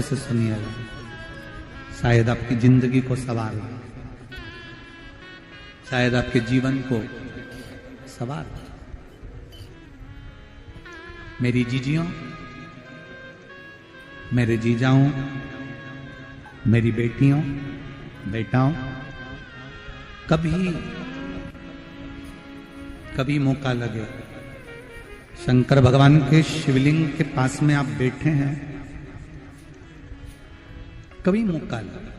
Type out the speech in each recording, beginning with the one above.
से सुनिएगा, शायद आपकी जिंदगी को सवार हो, शायद आपके जीवन को सवार हो। मेरी जीजियों, मेरे जीजाओं, मेरी बेटियों, बेटाओं, कभी मौका लगे, शंकर भगवान के शिवलिंग के पास में आप बैठे हैं, कभी मौका लगे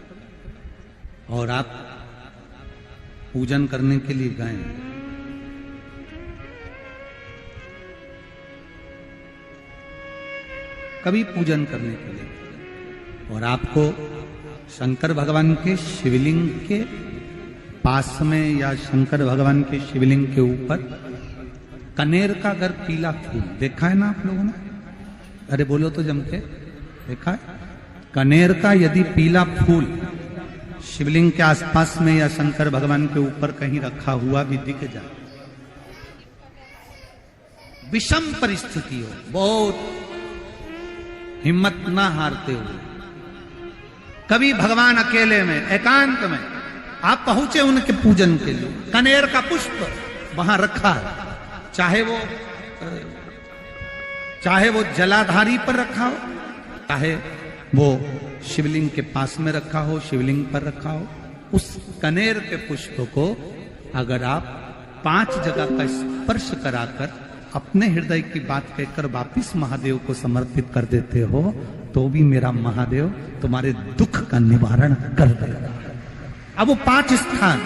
और आप पूजन करने के लिए गए, कभी पूजन करने के लिए और आपको शंकर भगवान के शिवलिंग के पास में या शंकर भगवान के शिवलिंग के ऊपर कनेर का अगर पीला फूल देखा है ना आप लोगों ने? अरे बोलो तो जम के, देखा है? कनेर का यदि पीला फूल शिवलिंग के आसपास में या शंकर भगवान के ऊपर कहीं रखा हुआ भी दिख जाए, विषम परिस्थिति हो, बहुत हिम्मत ना हारते हो, कभी भगवान अकेले में एकांत में आप पहुंचे उनके पूजन के लिए, कनेर का पुष्प वहां रखा है, चाहे वो जलाधारी पर रखा हो, चाहे वो शिवलिंग के पास में रखा हो, शिवलिंग पर रखा हो, उस कनेर के पुष्प को अगर आप 5 जगह का स्पर्श कराकर अपने हृदय की बात कहकर वापिस महादेव को समर्पित कर देते हो, तो भी मेरा महादेव तुम्हारे दुख का निवारण कर देगा। अब वो 5 स्थान,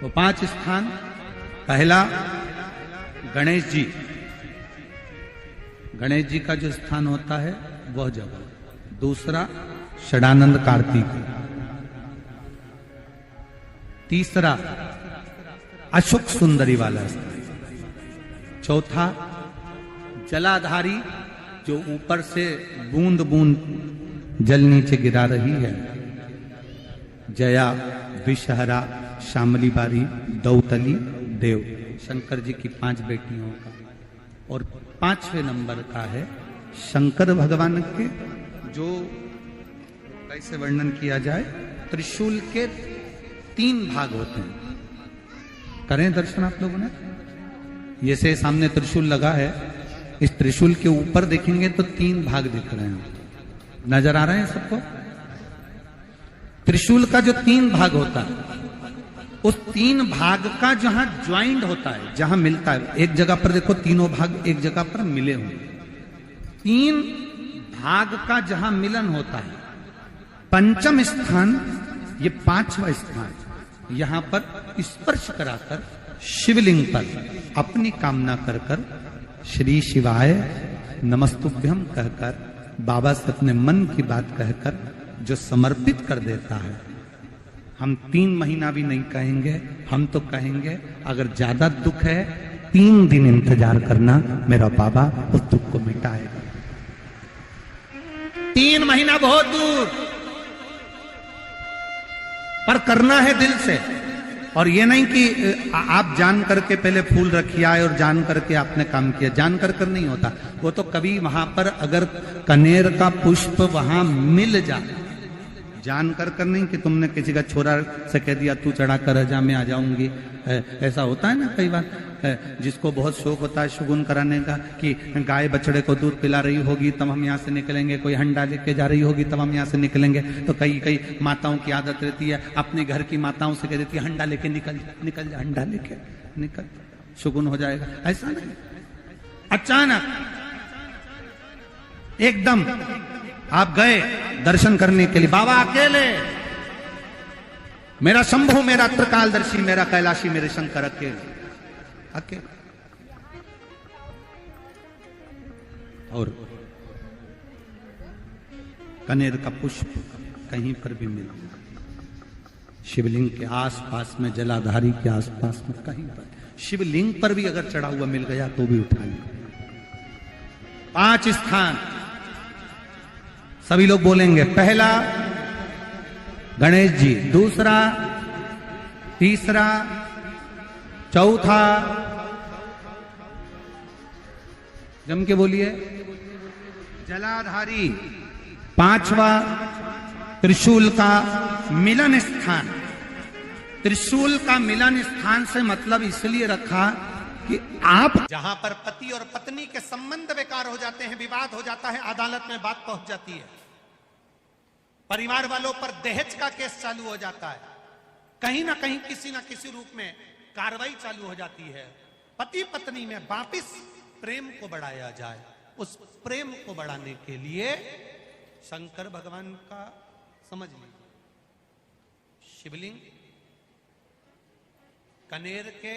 वो 5 स्थान, पहला गणेश जी, गणेश जी का जो स्थान होता है वह जगह, दूसरा षडानंद कार्तिक, तीसरा अशोक सुंदरी वाला स्थान, चौथा जलाधारी जो ऊपर से बूंद बूंद जल नीचे गिरा रही है, जया, विषहरा, शामली बारी, दौतली, देव, शंकर जी की 5 बेटियों का, और 5वें नंबर का है शंकर भगवान के, जो कैसे वर्णन किया जाए, त्रिशूल के 3 भाग होते हैं। करें दर्शन आप लोगों ने? ये से सामने त्रिशूल लगा है, इस त्रिशूल के ऊपर देखेंगे तो 3 भाग दिख रहे हैं, नजर आ रहे हैं सबको? त्रिशूल का जो 3 भाग होता है, उस 3 भाग का जहां ज्वाइंट होता है, जहां मिलता है, एक जगह पर देखो तीनों भाग एक जगह पर मिले हुए, 3 भाग का जहां मिलन होता है, 5वां स्थान, ये 5वां स्थान, यहां पर स्पर्श कराकर शिवलिंग पर अपनी कामना कर कर श्री शिवाय नमस्तुभ्यम कहकर बाबा से अपने मन की बात कहकर जो समर्पित कर देता है, हम 3 महीना भी नहीं कहेंगे, हम तो कहेंगे अगर ज्यादा दुख है 3 दिन इंतजार करना, मेरा बाबा उस दुख को मिटाएगा। 3 महीना बहुत दूर, पर करना है दिल से, और ये नहीं कि आप जान करके पहले फूल रखिए आए और जान करके आपने काम किया, जान कर नहीं होता वो तो। कभी वहां पर अगर कनेर का पुष्प वहां मिल जाए, जान कर नहीं कि तुमने किसी का छोरा से कह दिया तू चढ़ा कर जा, मैं आ जाऊंगी, ऐसा होता है ना कई बार, जिसको बहुत शौक होता है शगुन कराने का, कि गाय बछड़े को दूध पिला रही होगी तब हम यहाँ से निकलेंगे, कोई हंडा लेके जा रही होगी तब हम यहाँ से निकलेंगे, तो कई माताओं की आदत रहती है, अपने घर की माताओं से कह देती है हंडा लेके निकल जा, हंडा लेके निकल, शगुन हो जाएगा। ऐसा नहीं, अचानक एकदम आप गए दर्शन करने के लिए, बाबा अकेले, मेरा शंभु, मेरा त्रिकालदर्शी, मेरा कैलाशी, मेरे शंकर अकेले, और कनेर का पुष्प कहीं पर भी मिला, शिवलिंग के आसपास में, जलाधारी के आसपास में कहीं पर, शिवलिंग पर भी अगर चढ़ा हुआ मिल गया तो भी उठाएंगे। 5 स्थान सभी लोग बोलेंगे, पहला गणेश जी, दूसरा, तीसरा, चौथा, जम के बोलिए। जलाधारी, पांचवा त्रिशूल का मिलन स्थान। त्रिशूल का मिलन स्थान से मतलब इसलिए रखा कि आप जहां पर पति और पत्नी के संबंध बेकार हो जाते हैं, विवाद हो जाता है, अदालत में बात पहुंच जाती है, परिवार वालों पर दहेज का केस चालू हो जाता है, कहीं ना कहीं किसी ना किसी रूप में कार्रवाई चालू हो जाती है, पति पत्नी में वापिस प्रेम को बढ़ाया जाए, उस प्रेम को बढ़ाने के लिए शंकर भगवान का समझ लीजिए शिवलिंग, कनेर के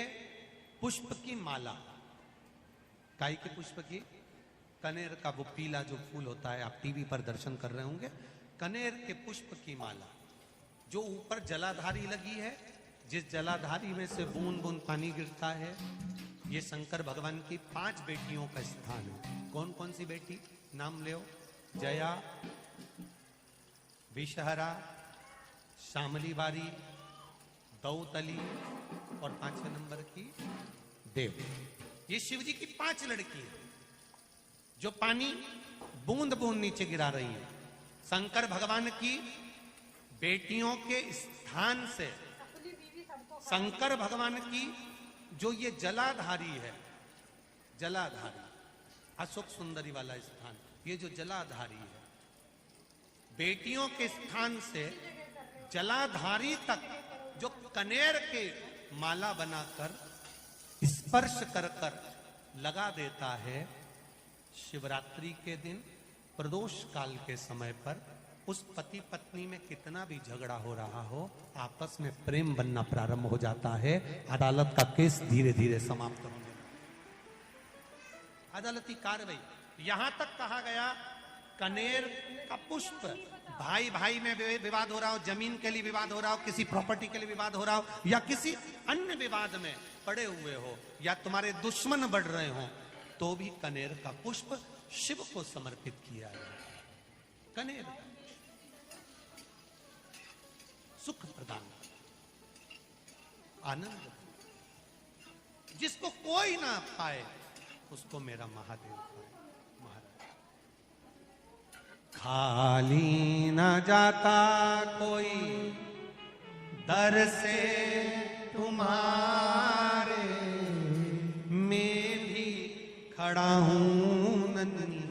पुष्प की माला, काई के पुष्प की, कनेर का वो पीला जो फूल होता है, आप टीवी पर दर्शन कर रहे होंगे, कनेर के पुष्प की माला जो ऊपर जलाधारी लगी है, जिस जलाधारी में से बूंद बूंद पानी गिरता है, ये शंकर भगवान की 5 बेटियों का स्थान है। कौन कौन सी बेटी नाम ले? जया, विषहरा, श्यामली बारी, दौतली और 5वें नंबर की देव। ये शिव जी की 5 लड़की है जो पानी बूंद बूंद नीचे गिरा रही है। शंकर भगवान की बेटियों के स्थान से शंकर भगवान की जो ये जलाधारी है, जलाधारी अशोक सुंदरी वाला स्थान, ये जो जलाधारी है, बेटियों के स्थान से जलाधारी तक जो कनेर के माला बनाकर स्पर्श कर कर लगा देता है, शिवरात्रि के दिन प्रदोष काल के समय पर उस पति पत्नी में कितना भी झगड़ा हो रहा हो, आपस में प्रेम बनना प्रारंभ हो जाता है। अदालत का केस धीरे धीरे समाप्त होने लगता है। अदालती कार्रवाई, यहां तक कहा गया कनेर का पुष्प, भाई भाई में विवाद हो रहा हो, जमीन के लिए विवाद हो रहा हो, किसी प्रॉपर्टी के लिए विवाद हो रहा हो, या किसी अन्य विवाद में पड़े हुए हो, या तुम्हारे दुश्मन बढ़ रहे हो, तो भी कनेर का पुष्प शिव को समर्पित किया है। कनेर सुख प्रदान, आनंद, जिसको कोई ना पाए उसको मेरा महादेव पाए। खाली न जाता कोई दर से तुम्हारे, मैं भी खड़ा हूं नन्ही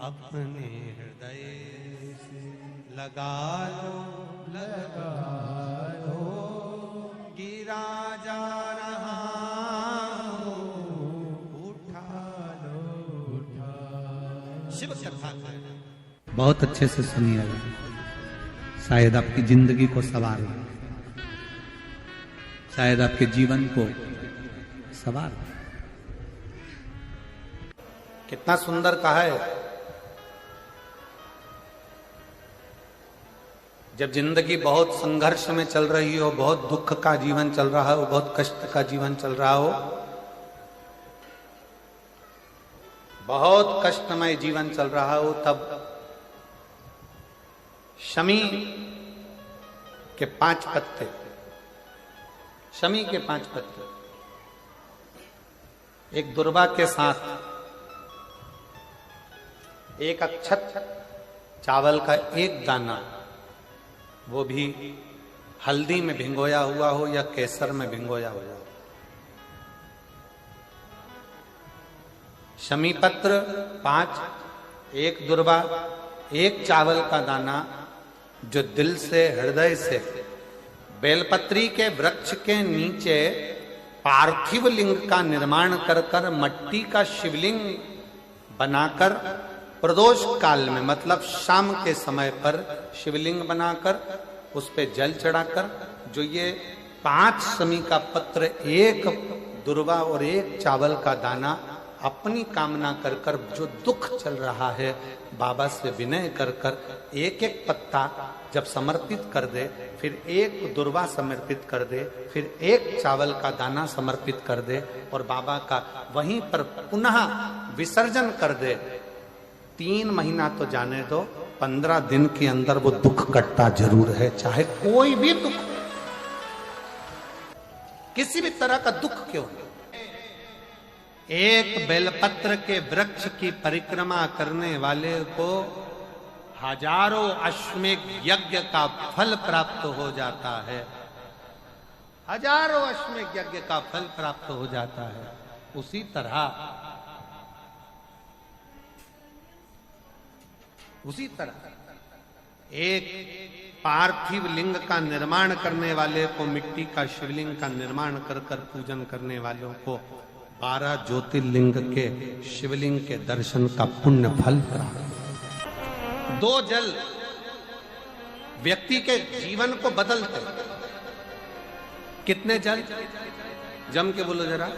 अपने हृदय से लगा लो, गिरा जा रहा हो, उठा लो, शिव कथा बहुत अच्छे से सुनिएगा, शायद आपकी जिंदगी को सवार हो, शायद आपके जीवन को सवार हो। कितना सुंदर कहा है। जब जिंदगी बहुत संघर्ष में चल रही हो, बहुत दुख का जीवन चल रहा हो, बहुत कष्ट का जीवन चल रहा हो, बहुत कष्टमय जीवन चल रहा हो, तब शमी के 5 पत्ते, शमी के 5 पत्ते, एक दुर्वा के साथ एक अक्षत चावल का एक दाना, वो भी हल्दी में भिंगोया हुआ हो या केसर में भिंगोया हुआ हो, शमी पत्र 5, एक दुर्वा, एक चावल का दाना, जो दिल से हृदय से बेलपत्री के वृक्ष के नीचे पार्थिव लिंग का निर्माण कर कर मट्टी का शिवलिंग बनाकर प्रदोष काल में, मतलब शाम के समय पर शिवलिंग बनाकर उस पे जल चढ़ाकर, जो ये 5 शमी का पत्र, एक दुर्वा और एक चावल का दाना, अपनी कामना कर कर जो दुख चल रहा है, बाबा से विनय कर कर एक एक पत्ता जब समर्पित कर दे, फिर एक दुर्वा समर्पित कर दे, फिर एक चावल का दाना समर्पित कर दे और बाबा का वहीं पर पुनः विसर्जन कर दे, 3 महीना तो जाने दो, 15 दिन के अंदर वो दुख कटता जरूर है, चाहे कोई भी दुख। किसी भी तरह का दुख क्यों नहीं, एक बेलपत्र के वृक्ष की परिक्रमा करने वाले को हजारों अश्वमेध यज्ञ का फल प्राप्त हो जाता है, हजारों अश्वमेध यज्ञ का फल प्राप्त हो जाता है। उसी तरह एक पार्थिव लिंग का निर्माण करने वाले को, मिट्टी का शिवलिंग का निर्माण कर कर पूजन करने वालों को 12 ज्योतिर्लिंग के शिवलिंग के दर्शन का पुण्य फल प्राप्त। 2 जल व्यक्ति के जीवन को बदलते। कितने जल? जम के बोलो जरा।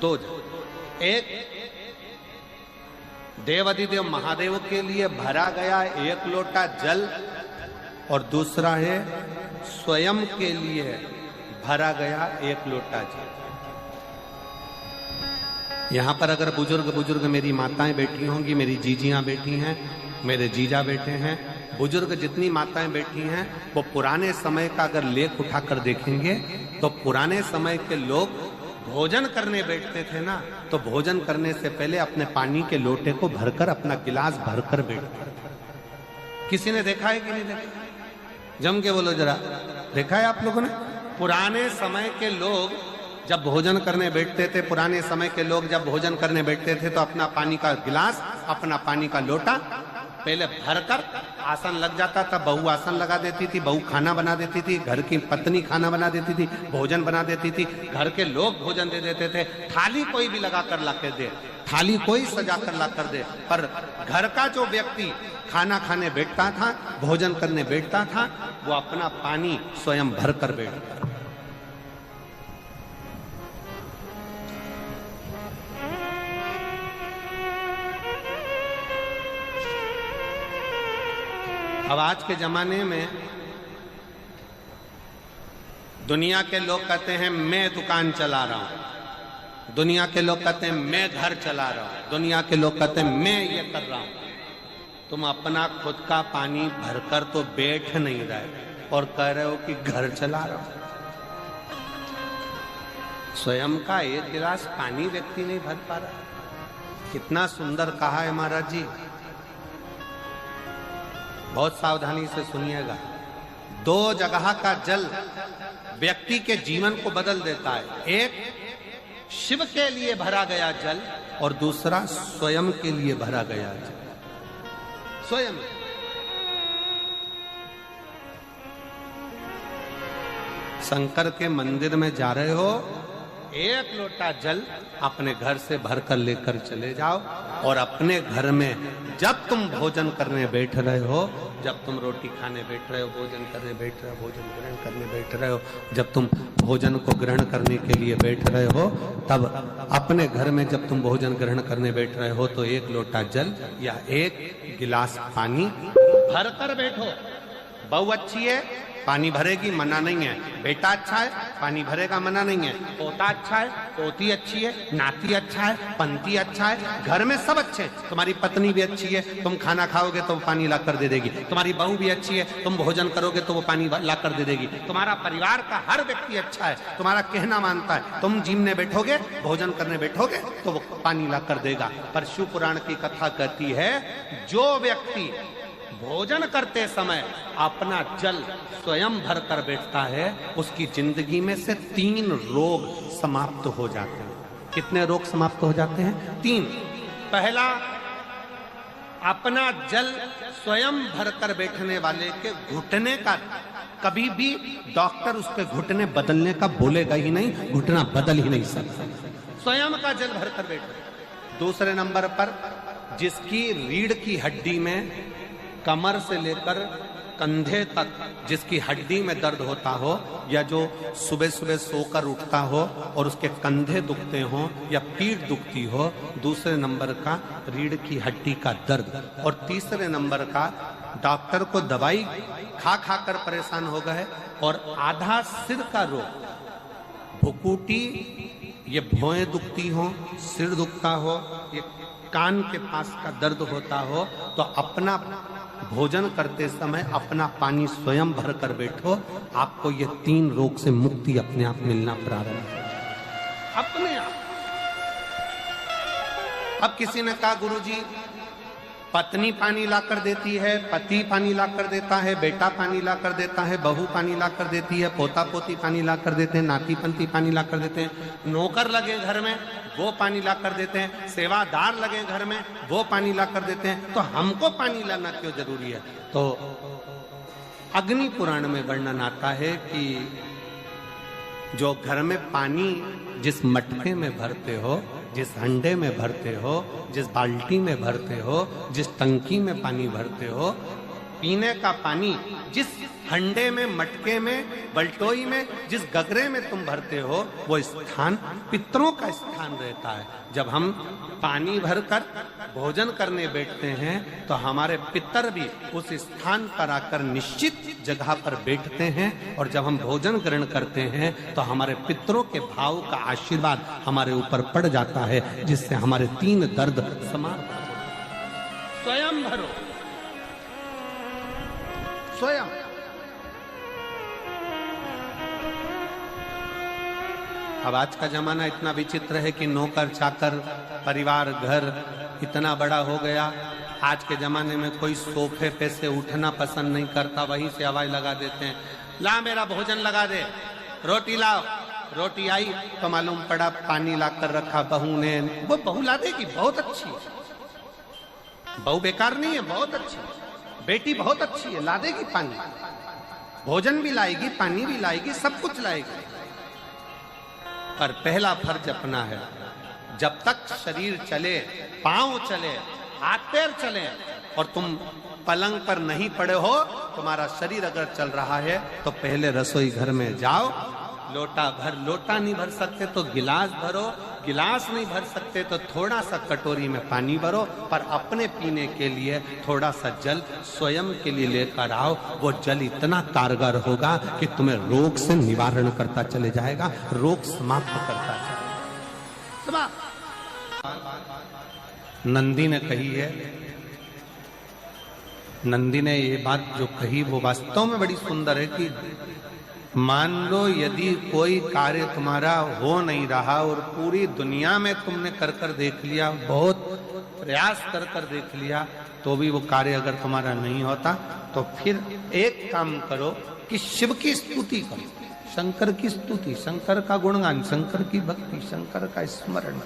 2 जल। एक देवाधिदेव महादेव के लिए भरा गया 1 लोटा जल, और दूसरा है स्वयं के लिए भरा गया 1 लोटा जल। यहां पर अगर बुजुर्ग मेरी माताएं बैठी होंगी, मेरी जीजियां बैठी हैं, मेरे जीजा बैठे हैं, बुजुर्ग जितनी माताएं बैठी हैं, वो पुराने समय का अगर लेख उठाकर देखेंगे तो पुराने समय के लोग भोजन करने बैठते थे ना, तो भोजन करने से पहले अपने पानी के लोटे को भरकर, अपना गिलास भरकर बैठते थे। किसी ने देखा है कि नहीं देखा? जम के बोलो जरा। देखा है आप लोगों ने? पुराने समय के लोग जब भोजन करने बैठते थे, पुराने समय के लोग जब भोजन करने बैठते थे तो अपना पानी का गिलास, अपना पानी का लोटा पहले भरकर, आसन लग जाता था, बहू आसन लगा देती थी, बहू खाना बना देती थी, घर की पत्नी खाना बना देती थी, भोजन बना देती थी, घर के लोग भोजन दे देते थे। थाली कोई भी लगा कर ला कर दे, थाली कोई सजा कर ला कर दे, पर घर का जो व्यक्ति खाना खाने बैठता था, भोजन करने बैठता था, वो अपना पानी स्वयं भर कर बैठता। अब आज के जमाने में दुनिया के लोग कहते हैं मैं दुकान चला रहा हूं, दुनिया के लोग कहते हैं मैं घर चला रहा हूं, दुनिया के लोग कहते हैं मैं ये कर रहा हूं। तुम अपना खुद का पानी भरकर तो बैठ नहीं रहे और कह रहे हो कि घर चला रहा हूं। स्वयं का 1 गिलास पानी व्यक्ति नहीं भर पा रहा। कितना सुंदर कहा है महाराज जी। बहुत सावधानी से सुनिएगा। 2 जगह का जल व्यक्ति के जीवन को बदल देता है। एक शिव के लिए भरा गया जल, और दूसरा स्वयं के लिए भरा गया जल। स्वयं शंकर के मंदिर में जा रहे हो, 1 लोटा जल अपने घर से भरकर लेकर चले जाओ, और अपने घर में जब तुम भोजन करने बैठ रहे हो, जब तुम रोटी खाने बैठ रहे हो, भोजन करने बैठ रहे हो, भोजन ग्रहण करने बैठ रहे हो, जब तुम भोजन को ग्रहण करने के लिए बैठ रहे हो, तब अपने घर में जब तुम भोजन ग्रहण करने बैठ रहे हो तो 1 लोटा जल या 1 गिलास पानी भरकर बैठो। बहू अच्छी है, पानी भरेगी, मना नहीं है। बेटा अच्छा है, पानी भरेगा, मना नहीं है। पोता अच्छा है, पोती अच्छी है, नाती अच्छा है, पंती अच्छा है, घर में सब अच्छे हैं। तुम्हारी पत्नी भी अच्छी है, तुम खाना खाओगे तो वो पानी ला कर दे देगी। तुम्हारी बहू भी अच्छी है, तुम भोजन करोगे तो वो पानी ला कर दे देगी। तुम्हारा परिवार का हर व्यक्ति अच्छा है, तुम्हारा कहना मानता है। तुम जिमने बैठोगे, भोजन करने बैठोगे तो वो पानी ला कर देगा। पर शिव पुराण की कथा कहती है, जो व्यक्ति भोजन करते समय अपना जल स्वयं भर कर बैठता है, उसकी जिंदगी में से 3 रोग समाप्त हो जाते हैं। कितने रोग समाप्त हो जाते हैं? 3। पहला, अपना जल स्वयं भरकर बैठने वाले के घुटने का कभी भी डॉक्टर उसके घुटने बदलने का बोलेगा ही नहीं, घुटना बदल ही नहीं सकता। स्वयं का जल भरकर बैठे। दूसरे नंबर पर, जिसकी रीढ़ की हड्डी में कमर से लेकर कंधे तक जिसकी हड्डी में दर्द होता हो, या जो सुबह सुबह सोकर उठता हो और उसके कंधे दुखते हो या पीठ दुखती हो। दूसरे नंबर का रीढ़ की हड्डी का दर्द। और तीसरे नंबर का, डॉक्टर को दवाई खा खा कर परेशान हो गए और आधा सिर का रोग, भुकुटी, ये भौएं दुखती हो, सिर दुखता हो, ये कान के पास का दर्द होता हो, तो अपना भोजन करते समय अपना पानी स्वयं भर कर बैठो, आपको ये 3 रोग से मुक्ति अपने आप मिलना प्रारंभ हो, अपने आप। अब किसी ने कहा गुरुजी पत्नी पानी लाकर देती है, पति पानी लाकर देता है, बेटा पानी लाकर देता है, बहू पानी लाकर देती है, पोता पोती पानी लाकर देते हैं, नाती पंती पानी लाकर देते हैं, नौकर लगे घर में वो पानी लाकर देते हैं, सेवादार लगे घर में वो पानी लाकर देते हैं, तो हमको पानी लाना क्यों जरूरी है? तो अग्नि पुराण में वर्णन आता है कि जो घर में पानी जिस मटके में भरते हो, जिस हंडे में भरते हो, जिस बाल्टी में भरते हो, जिस टंकी में पानी भरते हो, पीने का पानी जिस हंडे में, मटके में, बल्टोई में, जिस गगरे में तुम भरते हो, वो स्थान पितरों का स्थान रहता है। जब हम पानी भरकर भोजन करने बैठते हैं तो हमारे पितर भी उस स्थान पर आकर निश्चित जगह पर बैठते हैं, और जब हम भोजन ग्रहण करते हैं तो हमारे पितरों के भाव का आशीर्वाद हमारे ऊपर पड़ जाता है, जिससे हमारे 3 दर्द समाप्त हो जाते। स्वयं भरो, स्वयं। अब आज का जमाना इतना विचित्र है कि नौकर चाकर, परिवार, घर इतना बड़ा हो गया। आज के जमाने में कोई सोफे पे से उठना पसंद नहीं करता, वहीं से आवाज लगा देते हैं, ला मेरा भोजन लगा दे, रोटी लाओ। रोटी आई तो मालूम पड़ा पानी ला कर रखा बहू ने। वो बहू ला देगी, बहुत अच्छी है, बहू बेकार नहीं है, बहुत अच्छी है, बेटी बहुत अच्छी है, ला देगी पानी, भोजन भी लाएगी, पानी भी लाएगी, सब कुछ लाएगी। पर पहला फर्ज अपना है, जब तक शरीर चले, पांव चले, हाथ पैर चले और तुम पलंग पर नहीं पड़े हो, तुम्हारा शरीर अगर चल रहा है तो पहले रसोई घर में जाओ, लोटा भर, लोटा नहीं भर सकते तो गिलास भरो, गिलास नहीं भर सकते तो थोड़ा सा कटोरी में पानी भरो, पर अपने पीने के लिए थोड़ा सा जल स्वयं के लिए लेकर आओ। वो जल इतना कारगर होगा कि तुम्हें रोग से निवारण करता चले जाएगा, रोग समाप्त करता चलेगा। नंदी ने कही है, नंदी ने ये बात जो कही वो वास्तव में बड़ी सुंदर है कि मान लो यदि कोई कार्य तुम्हारा हो नहीं रहा और पूरी दुनिया में तुमने कर कर देख लिया, बहुत प्रयास कर कर देख लिया, तो भी वो कार्य अगर तुम्हारा नहीं होता, तो फिर एक काम करो कि शिव की स्तुति करो, शंकर की स्तुति, शंकर का गुणगान, शंकर की भक्ति, शंकर का स्मरण।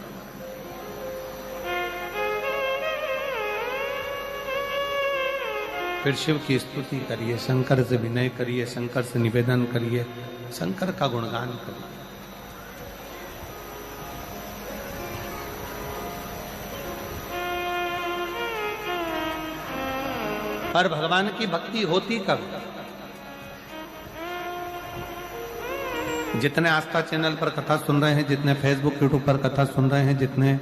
फिर शिव की स्तुति करिए, शंकर से विनय करिए, शंकर से निवेदन करिए, शंकर का गुणगान करिए। पर भगवान की भक्ति होती कब? जितने आस्था चैनल पर कथा सुन रहे हैं, जितने फेसबुक यूट्यूब पर कथा सुन रहे हैं, जितने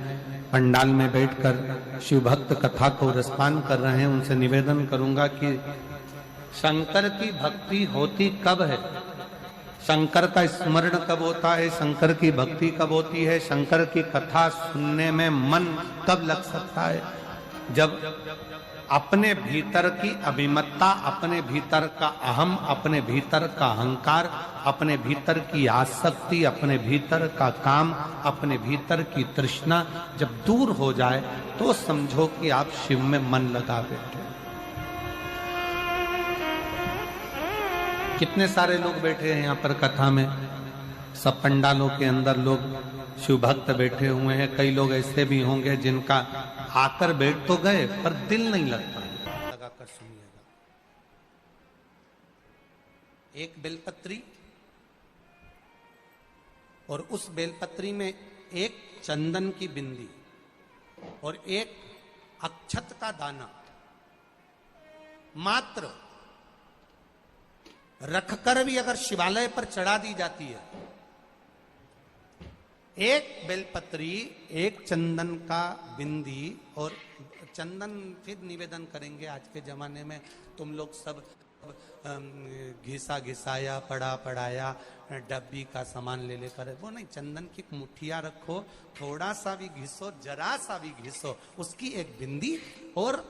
पंडाल में बैठकर शिव भक्त कथा को रसपान कर रहे हैं, उनसे निवेदन करूंगा कि शंकर की भक्ति होती कब है, शंकर का स्मरण कब होता है, शंकर की भक्ति कब होती है, शंकर की कथा सुनने में मन कब लग सकता है? जब अपने भीतर की अभिमत्ता, अपने भीतर का अहम, अपने भीतर का अहंकार, अपने भीतर की आसक्ति, अपने भीतर का काम, अपने भीतर की तृष्णा जब दूर हो जाए तो समझो कि आप शिव में मन लगा बैठे। कितने सारे लोग बैठे हैं यहाँ पर कथा में, सब पंडालों के अंदर लोग शिव भक्त बैठे हुए हैं। कई लोग ऐसे भी होंगे जिनका आकर बैठ तो गए पर दिल नहीं लगता। लगाकर सुनिएगा, एक बेलपत्री और उस बेलपत्री में एक चंदन की बिंदी और एक अक्षत का दाना मात्र रखकर भी अगर शिवालय पर चढ़ा दी जाती है, एक बेलपत्री, एक चंदन का बिंदी और चंदन, फिर निवेदन करेंगे आज के जमाने में तुम लोग सब घिसा घिसाया, पड़ा पड़ाया, डब्बी का सामान ले लेकर, वो नहीं, चंदन की मुठिया रखो, थोड़ा सा भी घिसो, जरा सा भी घिसो, उसकी एक बिंदी और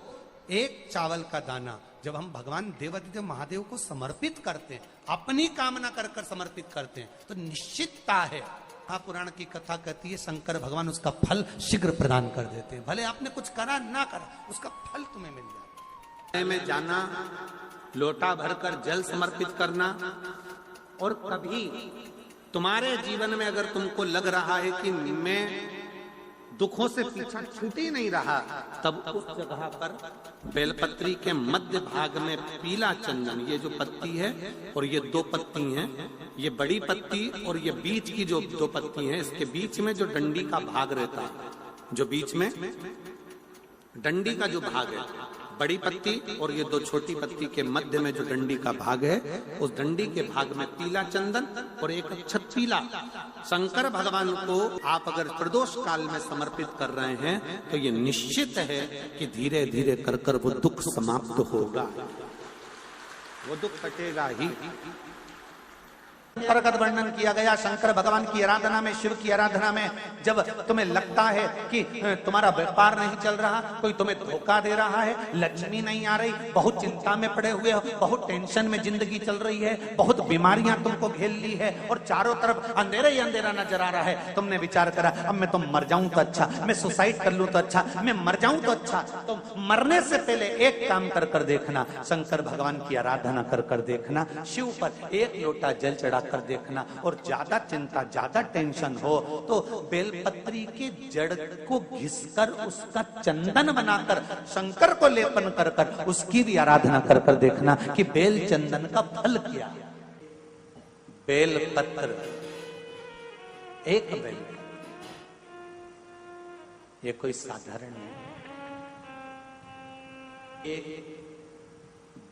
एक चावल का दाना जब हम भगवान देवाधिदेव महादेव को समर्पित करते हैं, अपनी कामना कर कर समर्पित करते हैं, तो निश्चितता है, पुराण की कथा कहती है शंकर भगवान उसका फल शीघ्र प्रदान कर देते हैं। भले आपने कुछ करा ना करा, उसका फल तुम्हें मिल जाए। में जाना, लोटा भरकर जल समर्पित करना, और कभी तुम्हारे जीवन में अगर तुमको लग रहा है कि मैं दुखों से पीछा छूट ही नहीं रहा, तब उस जगह पर बेलपत्री के मध्य भाग में पीला चंदन, ये जो पत्ती है और ये दो पत्ती हैं, ये बड़ी पत्ती और ये बीच की जो दो पत्ती हैं, इसके बीच में जो डंडी का भाग रहता है, जो बीच में डंडी का जो भाग है, बड़ी पत्ती और ये दो छोटी पत्ती के मध्य में जो डंडी का भाग है, उस डंडी के भाग में पीला चंदन और एक अक्षत पीला शंकर भगवान को आप अगर प्रदोष काल में समर्पित कर रहे हैं, तो ये निश्चित है कि धीरे धीरे कर कर वो दुख समाप्त होगा, वो दुख कटेगा ही। अंतर्गत वर्णन किया गया शंकर भगवान की आराधना में, शिव की आराधना में, जब तुम्हें लगता है कि तुम्हारा व्यापार नहीं चल रहा, कोई तुम्हें धोखा दे रहा है, लक्ष्मी नहीं आ रही, बहुत चिंता में पड़े हुए हो, बहुत टेंशन में जिंदगी चल रही है, बहुत बीमारियां तुमको घेर ली है और चारों तरफ अंधेरा ही अंधेरा नजर आ रहा है, तुमने विचार करा अब मैं तो मर जाऊं तो अच्छा, मैं सुसाइड कर लूं तो अच्छा, मैं मर जाऊं तो अच्छा, तो मरने से पहले एक काम कर कर देखना, शंकर भगवान की आराधना कर कर देखना, शिव पर एक लोटा जल चढ़ा कर देखना, और ज्यादा चिंता ज्यादा टेंशन हो तो बेलपत्री के जड़ को घिसकर उसका चंदन बनाकर शंकर को लेपन कर कर उसकी भी आराधना कर कर देखना कि बेल चंदन का फल क्या है। बेलपत्र, एक बेल, ये कोई साधारण नहीं, एक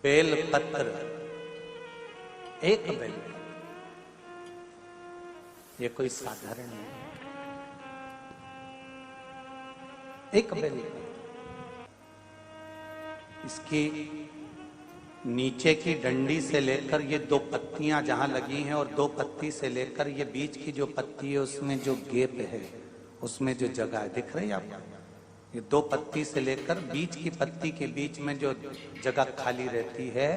बेलपत्र, एक बेल, ये कोई साधारण नहीं, एक बेल। इसकी नीचे की डंडी से लेकर ये दो पत्तियां जहां लगी हैं, और दो पत्ती से लेकर ये बीच की जो पत्ती है उसमें जो गैप है, उसमें जो जगह है, दिख रही है आपको, ये दो पत्ती से लेकर बीच की पत्ती के बीच में जो जगह खाली रहती है,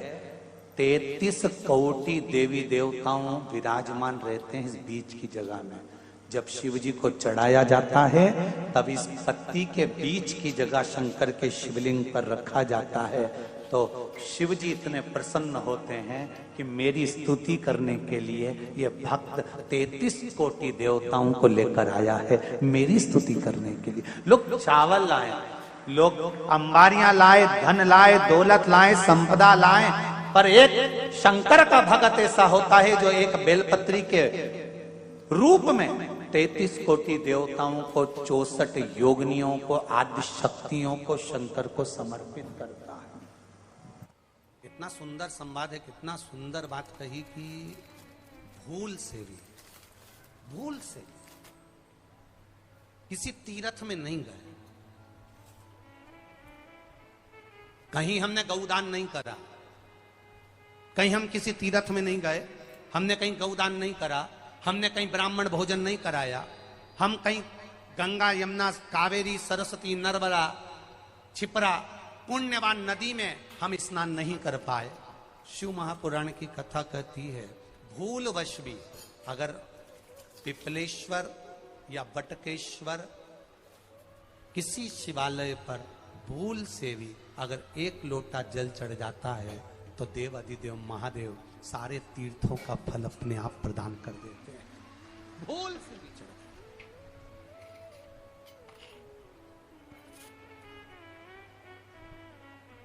33 कोटि देवी देवताओं विराजमान रहते हैं इस बीच की जगह में। जब शिव जी को चढ़ाया जाता है तब इस पत्ती के बीच की जगह शंकर के शिवलिंग पर रखा जाता है, तो शिव जी इतने प्रसन्न होते हैं कि मेरी स्तुति करने के लिए ये भक्त 33 कोटि देवताओं को लेकर आया है, मेरी स्तुति करने के लिए। लोग चावल लाए, लोग अंबारियां लाए, धन लाए, दौलत लाए, संपदा लाए, पर एक शंकर का भगत ऐसा होता है जो एक बेलपत्री के रूप में 33 कोटि देवताओं को, 64 योगिनियों को, आदि शक्तियों को शंकर को समर्पित करता है। कितना सुंदर संवाद है, कितना सुंदर बात कही कि भूल से भी किसी तीर्थ में नहीं गए, कहीं हमने गौदान नहीं करा, कहीं हम किसी तीर्थ में नहीं गए, हमने कहीं गौदान नहीं करा, हमने कहीं ब्राह्मण भोजन नहीं कराया, हम कहीं गंगा यमुना कावेरी सरस्वती नर्मदा छिपरा पुण्यवान नदी में हम स्नान नहीं कर पाए। शिव महापुराण की कथा कहती है भूलवश भी अगर पिपलेश्वर या बटकेश्वर किसी शिवालय पर भूल से भी अगर एक लोटा जल चढ़ जाता है, तो देव अधिदेव महादेव सारे तीर्थों का फल अपने आप प्रदान कर देते हैं। भूल से भी चढ़,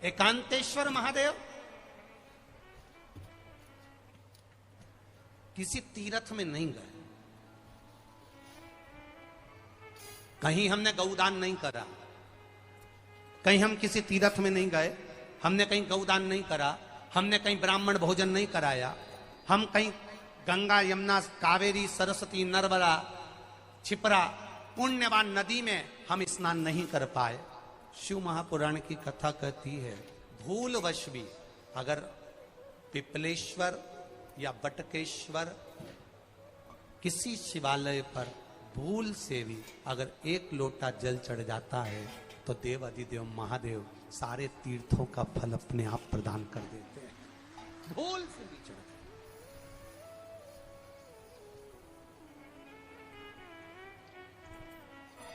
एकांतेश्वर महादेव किसी तीर्थ में नहीं गए, कहीं हमने गौदान नहीं करा, कहीं हम किसी तीर्थ में नहीं गए, हमने कहीं गौदान नहीं करा, हमने कहीं ब्राह्मण भोजन नहीं कराया, हम कहीं गंगा यमुना कावेरी सरस्वती नर्मदा छिपरा पुण्यवान नदी में हम स्नान नहीं कर पाए। शिव महापुराण की कथा कहती है भूलवश भी अगर पिपलेश्वर या बटकेश्वर किसी शिवालय पर भूल से भी अगर एक लोटा जल चढ़ जाता है, तो देव अधिदेव महादेव सारे तीर्थों का फल अपने आप प्रदान कर देते हैं, धूल से भी चढ़।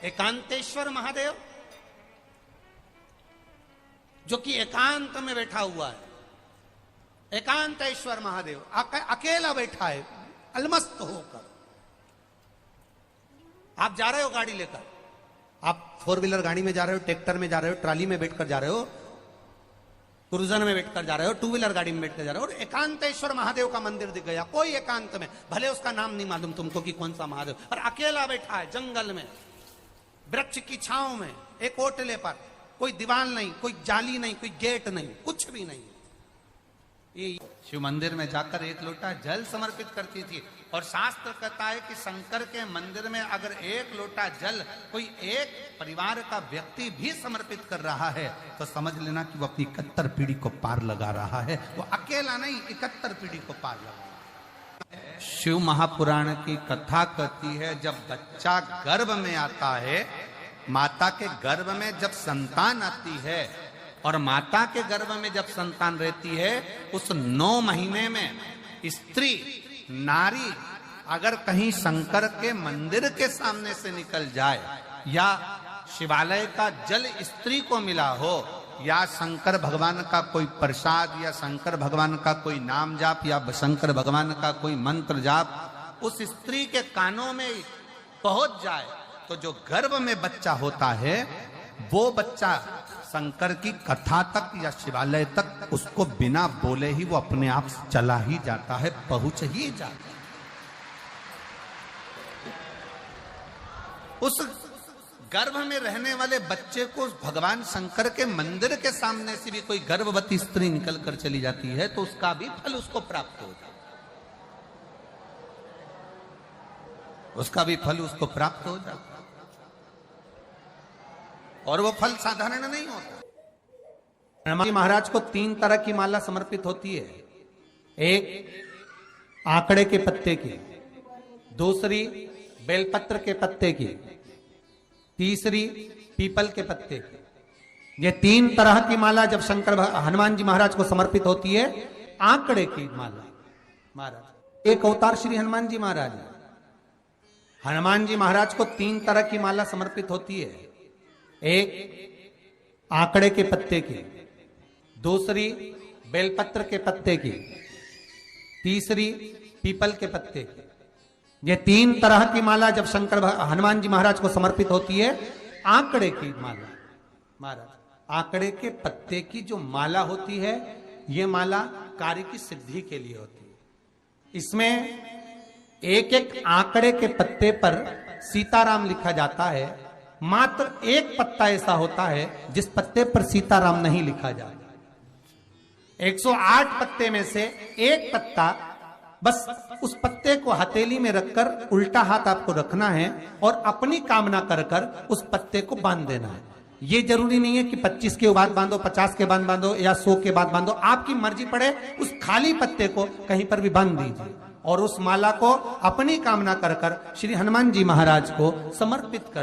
एकांतेश्वर महादेव जो कि एकांत में बैठा हुआ है, एकांतेश्वर महादेव अकेला बैठा है अलमस्त होकर। आप जा रहे हो गाड़ी लेकर, आप 4 व्हीलर गाड़ी में जा रहे हो, ट्रैक्टर में जा रहे हो, ट्राली में बैठकर जा रहे हो, क्रूजर में बैठकर जा रहे हो, 2 व्हीलर गाड़ी में बैठकर जा रहे हो, और एकांतेश्वर महादेव का मंदिर दिख गया, कोई एकांत में, भले उसका नाम नहीं मालूम तुमको कि कौन सा महादेव, और अकेला बैठा है जंगल में, वृक्ष की छांव में, एक ओटले पर, कोई दीवार नहीं, कोई जाली नहीं, कोई गेट नहीं, कुछ भी नहीं। ये शिव मंदिर में जाकर 1 लोटा जल समर्पित करती थी, और शास्त्र कहता है कि शंकर के मंदिर में अगर 1 लोटा जल कोई एक परिवार का व्यक्ति भी समर्पित कर रहा है तो समझ लेना कि वो अपनी 71 पीढ़ी को पार लगा रहा है। वो अकेला नहीं, 71 पीढ़ी को पार लगा। शिव महापुराण की कथा कहती है, जब बच्चा गर्भ में आता है, माता के गर्भ में जब संतान आती है, और माता के गर्भ में जब संतान रहती है, उस 9 महीने में स्त्री नारी अगर कहीं शंकर के मंदिर के सामने से निकल जाए, या शिवालय का जल स्त्री को मिला हो, या शंकर भगवान का कोई प्रसाद, या शंकर भगवान का कोई नाम जाप, या शंकर भगवान का कोई मंत्र जाप उस स्त्री के कानों में पहुंच जाए, तो जो गर्भ में बच्चा होता है वो बच्चा शंकर की कथा तक या शिवालय तक उसको बिना बोले ही वो अपने आप चला ही जाता है, पहुंच ही जाता है। उस गर्भ में रहने वाले बच्चे को भगवान शंकर के मंदिर के सामने से भी कोई गर्भवती स्त्री निकल कर चली जाती है तो उसका भी फल उसको प्राप्त हो जाता है, उसका भी फल उसको प्राप्त हो जाता है। और वो फल साधारण नहीं होता। हनुमान जी महाराज को 3 तरह की माला समर्पित होती है, एक आंकड़े के पत्ते की, दूसरी बेलपत्र के पत्ते की, तीसरी पीपल के पत्ते की। ये 3 तरह की माला जब हनुमान जी महाराज को समर्पित होती है, आंकड़े की माला महाराज एक अवतार श्री हनुमान जी महाराज, हनुमान जी महाराज को 3 तरह की माला समर्पित होती है, एक आंकड़े के पत्ते की, दूसरी बेलपत्र के पत्ते की, तीसरी पीपल के पत्ते की। ये 3 तरह की माला जब हनुमान जी महाराज को समर्पित होती है, आंकड़े की माला महाराज, आंकड़े के पत्ते की जो माला होती है, ये माला कार्य की सिद्धि के लिए होती है। इसमें एक आंकड़े के पत्ते पर सीताराम लिखा जाता है, मात्र एक पत्ता ऐसा होता है जिस पत्ते पर सीताराम नहीं लिखा जाता। 108 पत्ते में से एक पत्ता, बस उस पत्ते को हथेली में रखकर उल्टा हाथ आपको रखना है और अपनी कामना कर कर उस पत्ते को बांध देना है। ये जरूरी नहीं है कि 25 के बाद बांधो, 50 के बाद बांधो या 100 के बाद बांधो, आपकी मर्जी पड़े उस खाली पत्ते को कहीं पर भी बांध दीजिए और उस माला को अपनी कामना कर कर श्री हनुमान जी महाराज को समर्पित कर